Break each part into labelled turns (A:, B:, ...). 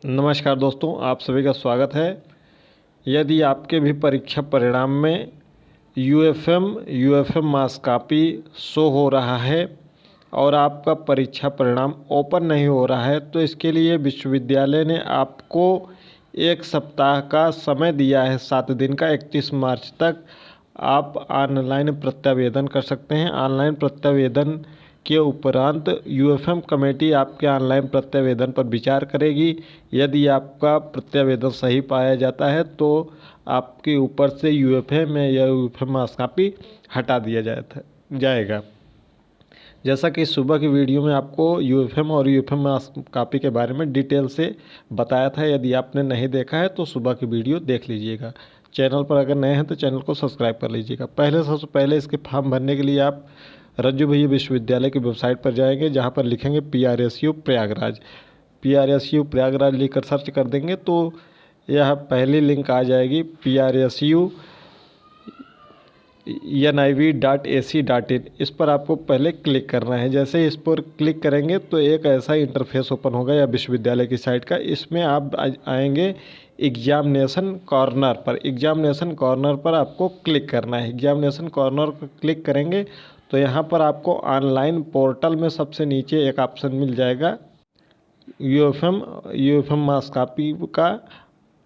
A: नमस्कार दोस्तों, आप सभी का स्वागत है। यदि आपके भी परीक्षा परिणाम में यूएफएम मास कापी शो हो रहा है और आपका परीक्षा परिणाम ओपन नहीं हो रहा है, तो इसके लिए विश्वविद्यालय ने आपको 1 सप्ताह का समय दिया है, 7 दिन का। 31 मार्च तक आप ऑनलाइन प्रत्यावेदन कर सकते हैं। ऑनलाइन प्रत्यावेदन के उपरांत यूएफएम कमेटी आपके ऑनलाइन प्रत्यावेदन पर विचार करेगी। यदि आपका प्रत्यावेदन सही पाया जाता है तो आपके ऊपर से यूएफएम या यूएफएम मास कापी हटा दिया जाएगा। जैसा कि सुबह की वीडियो में आपको यूएफएम और यूएफएम मास कापी के बारे में डिटेल से बताया था। यदि आपने नहीं देखा है तो सुबह की वीडियो देख लीजिएगा। चैनल पर अगर नए हैं तो चैनल को सब्सक्राइब कर लीजिएगा। सबसे पहले इसके फॉर्म भरने के लिए आप रज्जू भैया विश्वविद्यालय की वेबसाइट पर जाएंगे, जहां पर लिखेंगे PRSU प्रयागराज। PRSU प्रयागराज लिखकर सर्च कर देंगे तो यह पहली लिंक आ जाएगी PRSU NIV.ac.in। इस पर आपको पहले क्लिक करना है। जैसे इस पर क्लिक करेंगे तो एक ऐसा इंटरफेस ओपन होगा या विश्वविद्यालय की साइट का। इसमें आप आएंगे एग्जामिनेशन कॉर्नर पर। एग्जामिनेशन कॉर्नर पर आपको क्लिक करना है। एग्जामिनेशन कॉर्नर पर क्लिक करेंगे तो यहाँ पर आपको ऑनलाइन पोर्टल में सबसे नीचे एक ऑप्शन मिल जाएगा यूएफएम मास कापी का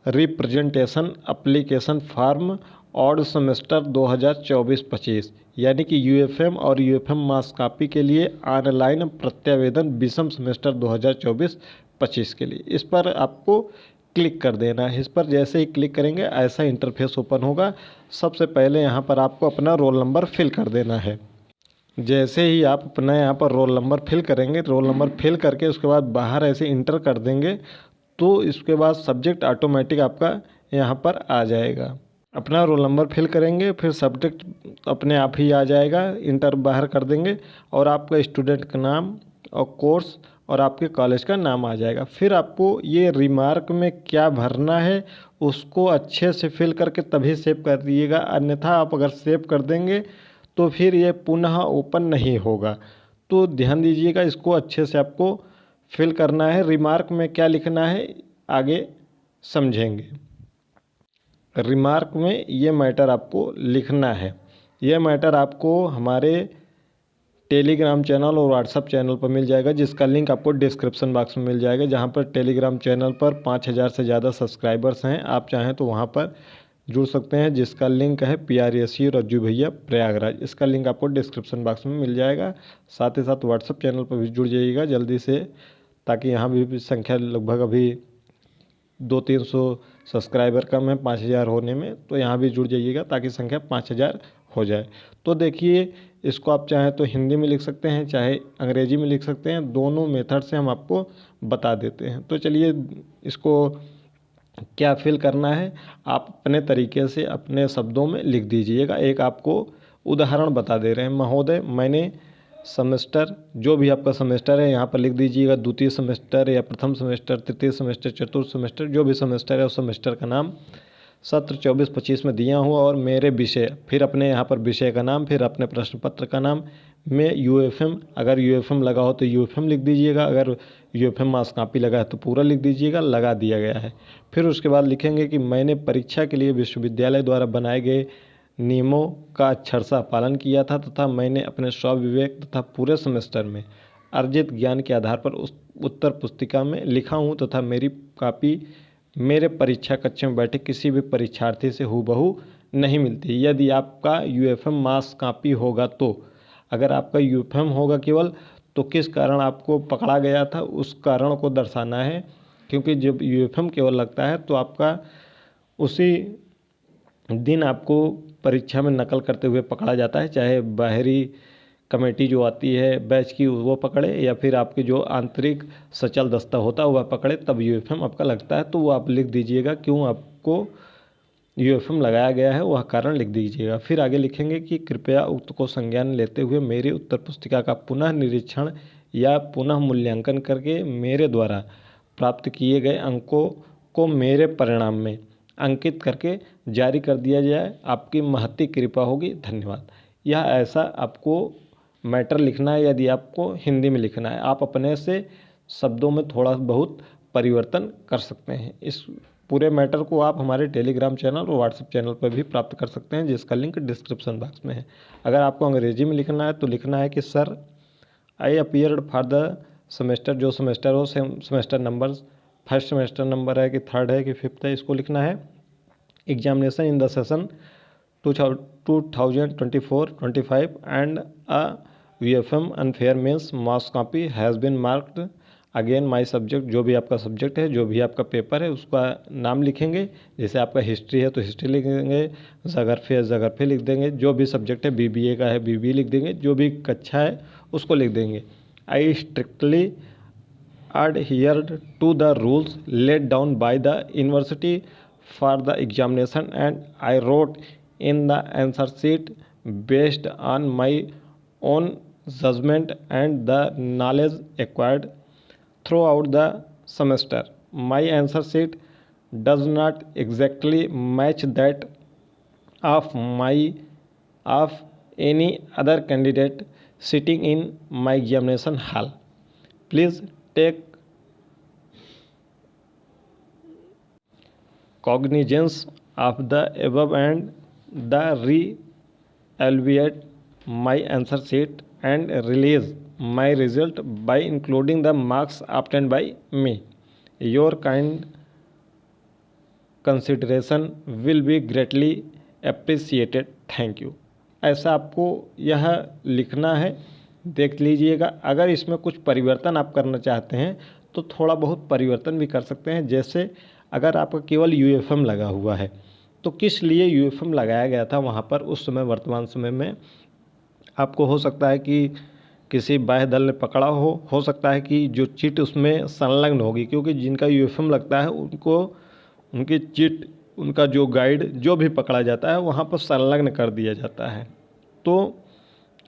A: representation application form odd semester 2024-25, यानी कि यूएफएम और यूएफएम मास कापी के लिए ऑनलाइन प्रत्यावेदन विषम सेमेस्टर 2024-25 के लिए। इस पर आपको क्लिक कर देना है। इस पर जैसे ही क्लिक करेंगे ऐसा इंटरफेस ओपन होगा। सबसे पहले यहाँ पर आपको अपना रोल नंबर फिल कर देना है। जैसे ही आप अपना यहाँ पर रोल नंबर फिल करेंगे, रोल नंबर फिल करके उसके बाद बाहर ऐसे इंटर कर देंगे तो इसके बाद सब्जेक्ट ऑटोमेटिक आपका यहाँ पर आ जाएगा। अपना रोल नंबर फिल करेंगे, फिर सब्जेक्ट अपने आप ही आ जाएगा। इंटर बाहर कर देंगे और आपका स्टूडेंट का नाम और कोर्स और आपके कॉलेज का नाम आ जाएगा। फिर आपको ये रिमार्क में क्या भरना है उसको अच्छे से फिल करके तभी सेव कर दिएगा, अन्यथा आप अगर सेव कर देंगे तो फिर ये पुनः ओपन नहीं होगा। तो ध्यान दीजिएगा, इसको अच्छे से आपको फिल करना है। रिमार्क में क्या लिखना है आगे समझेंगे। रिमार्क में ये मैटर आपको लिखना है। ये मैटर आपको हमारे टेलीग्राम चैनल और व्हाट्सएप चैनल पर मिल जाएगा, जिसका लिंक आपको डिस्क्रिप्शन बॉक्स में मिल जाएगा। जहां पर टेलीग्राम चैनल पर 5000 से ज़्यादा सब्सक्राइबर्स हैं। आप चाहें तो वहां पर जुड़ सकते हैं, जिसका लिंक है PRSU रज्जू भैया प्रयागराज। इसका लिंक आपको डिस्क्रिप्शन बॉक्स में मिल जाएगा। साथ ही साथ व्हाट्सएप चैनल पर भी जुड़ जाइएगा जल्दी से, ताकि यहाँ भी संख्या लगभग अभी 200-300 सब्सक्राइबर कम है 5000 होने में। तो यहाँ भी जुड़ जाइएगा ताकि संख्या 5000 हो जाए। तो देखिए, इसको आप चाहे तो हिंदी में लिख सकते हैं, चाहे अंग्रेजी में लिख सकते हैं। दोनों मेथड से हम आपको बता देते हैं। तो चलिए, इसको क्या फिल करना है आप अपने तरीके से अपने शब्दों में लिख दीजिएगा। एक आपको उदाहरण बता दे रहे हैं। महोदय, मैंने सेमेस्टर, जो भी आपका सेमेस्टर है यहाँ पर लिख दीजिएगा। द्वितीय सेमेस्टर या प्रथम सेमेस्टर, तृतीय सेमेस्टर, चतुर्थ सेमेस्टर, जो भी सेमेस्टर है उस सेमेस्टर का नाम सत्र 24-25 में दिया हूँ और मेरे विषय, फिर अपने यहाँ पर विषय का नाम, फिर अपने प्रश्न पत्र का नाम में यूएफएम, अगर यूएफएम लगा हो तो यूएफएम लिख दीजिएगा। अगर यूएफएम मास कापी लगा है तो पूरा लिख दीजिएगा, लगा दिया गया है। फिर उसके बाद लिखेंगे कि मैंने परीक्षा के लिए विश्वविद्यालय द्वारा बनाए गए नियमों का अक्षरशः पालन किया था तथा मैंने अपने स्वविवेक तथा पूरे सेमेस्टर में अर्जित ज्ञान के आधार पर उस उत्तर पुस्तिका में लिखा हूँ तथा मेरी कापी मेरे परीक्षा कक्ष में बैठे किसी भी परीक्षार्थी से हूबहू नहीं मिलती। यदि आपका यूएफएम मास कापी होगा तो, अगर आपका यूएफएम होगा केवल, तो किस कारण आपको पकड़ा गया था उस कारण को दर्शाना है। क्योंकि जब यूएफएम केवल लगता है तो आपका उसी दिन आपको परीक्षा में नकल करते हुए पकड़ा जाता है, चाहे बाहरी कमेटी जो आती है बैच की वो पकड़े या फिर आपके जो आंतरिक सचल दस्ता होता है वह पकड़े, तब यूएफएम आपका लगता है। तो वो आप लिख दीजिएगा क्यों आपको यूएफएम लगाया गया है, वह कारण लिख दीजिएगा। फिर आगे लिखेंगे कि कृपया उक्त को संज्ञान लेते हुए मेरी उत्तर पुस्तिका का पुनः निरीक्षण या पुनः मूल्यांकन करके मेरे द्वारा प्राप्त किए गए अंकों को मेरे परिणाम में अंकित करके जारी कर दिया जाए। आपकी महती कृपा होगी, धन्यवाद। यह ऐसा आपको मैटर लिखना है। यदि आपको हिंदी में लिखना है, आप अपने से शब्दों में थोड़ा बहुत परिवर्तन कर सकते हैं। इस पूरे मैटर को आप हमारे टेलीग्राम चैनल और व्हाट्सएप चैनल पर भी प्राप्त कर सकते हैं, जिसका लिंक डिस्क्रिप्शन बॉक्स में है। अगर आपको अंग्रेजी में लिखना है तो लिखना है कि sir I appeared for the semester, जो सेमेस्टर हो semester number, first semester number है कि थर्ड है कि फिफ्थ है, इसको लिखना है। Examination in the session 2024-25 and a UFM unfair means marks copy has been marked again my subject. जो भी आपका सब्जेक्ट है, जो भी आपका पेपर है, उसका नाम लिखेंगे। जैसे आपका हिस्ट्री है तो हिस्ट्री लिख देंगे, जोग्राफी है जोग्राफी लिख देंगे, जो भी सब्जेक्ट है BBA का है BBA लिख देंगे, जो भी कक्षा है उसको लिख देंगे। आई strictly adhered to the rules laid down by the university for the examination, and I wrote in the answer sheet based on my own judgment and the knowledge acquired throughout the semester. My answer sheet does not exactly match that of any other candidate sitting in my examination hall. Please take cognizance of the above and the re-evaluate my answer sheet and release my result by including the marks obtained by me. Your kind consideration will be greatly appreciated. Thank you. ऐसा आपको यह लिखना है, देख लीजिएगा। अगर इसमें कुछ परिवर्तन आप करना चाहते हैं तो थोड़ा बहुत परिवर्तन भी कर सकते हैं। जैसे अगर आपका केवल UFM लगा हुआ है तो किस लिए UFM लगाया गया था वहाँ पर उस समय, वर्तमान समय में आपको हो सकता है कि किसी बाह्य दल ने पकड़ा हो सकता है कि जो चिट उसमें संलग्न होगी, क्योंकि जिनका UFM लगता है उनको उनकी चिट, उनका जो गाइड जो भी पकड़ा जाता है वहाँ पर संलग्न कर दिया जाता है। तो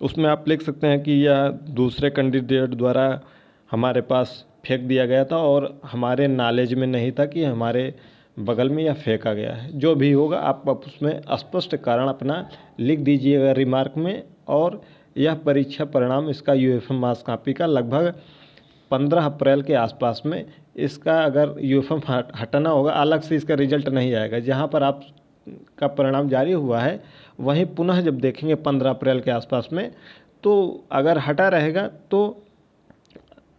A: उसमें आप लिख सकते हैं कि यह दूसरे कैंडिडेट द्वारा हमारे पास फेंक दिया गया था और हमारे नॉलेज में नहीं था कि हमारे बगल में यह फेंका गया है। जो भी होगा आप उसमें स्पष्ट कारण अपना लिख दीजिएगा रिमार्क में। और यह परीक्षा परिणाम इसका UFM मार्क्स कॉपी का लगभग 15 अप्रैल के आसपास में इसका अगर UFM हटाना होगा, अलग से इसका रिजल्ट नहीं आएगा। जहाँ पर आप का परिणाम जारी हुआ है वहीं पुनः जब देखेंगे 15 अप्रैल के आसपास में, तो अगर हटा रहेगा तो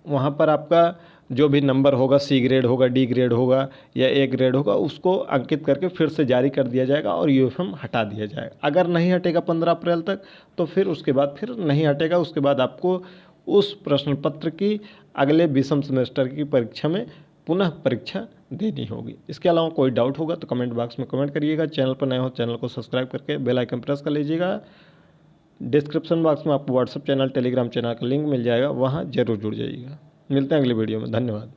A: वहाँ पर आपका जो भी नंबर होगा, C ग्रेड होगा, D ग्रेड होगा या A ग्रेड होगा, उसको अंकित करके फिर से जारी कर दिया जाएगा और UFM हटा दिया जाएगा। अगर नहीं हटेगा 15 अप्रैल तक तो फिर उसके बाद फिर नहीं हटेगा। उसके बाद आपको उस प्रश्न पत्र की अगले 20वें सेमेस्टर की परीक्षा में पुनः परीक्षा देनी होगी। इसके अलावा कोई डाउट होगा तो कमेंट बॉक्स में कमेंट करिएगा। चैनल पर नए हो चैनल को सब्सक्राइब करके बेल आइकन प्रेस कर लीजिएगा। डिस्क्रिप्शन बॉक्स में आपको व्हाट्सएप चैनल, टेलीग्राम चैनल का लिंक मिल जाएगा, वहाँ जरूर जुड़ जाइएगा। मिलते हैं अगली वीडियो में। धन्यवाद।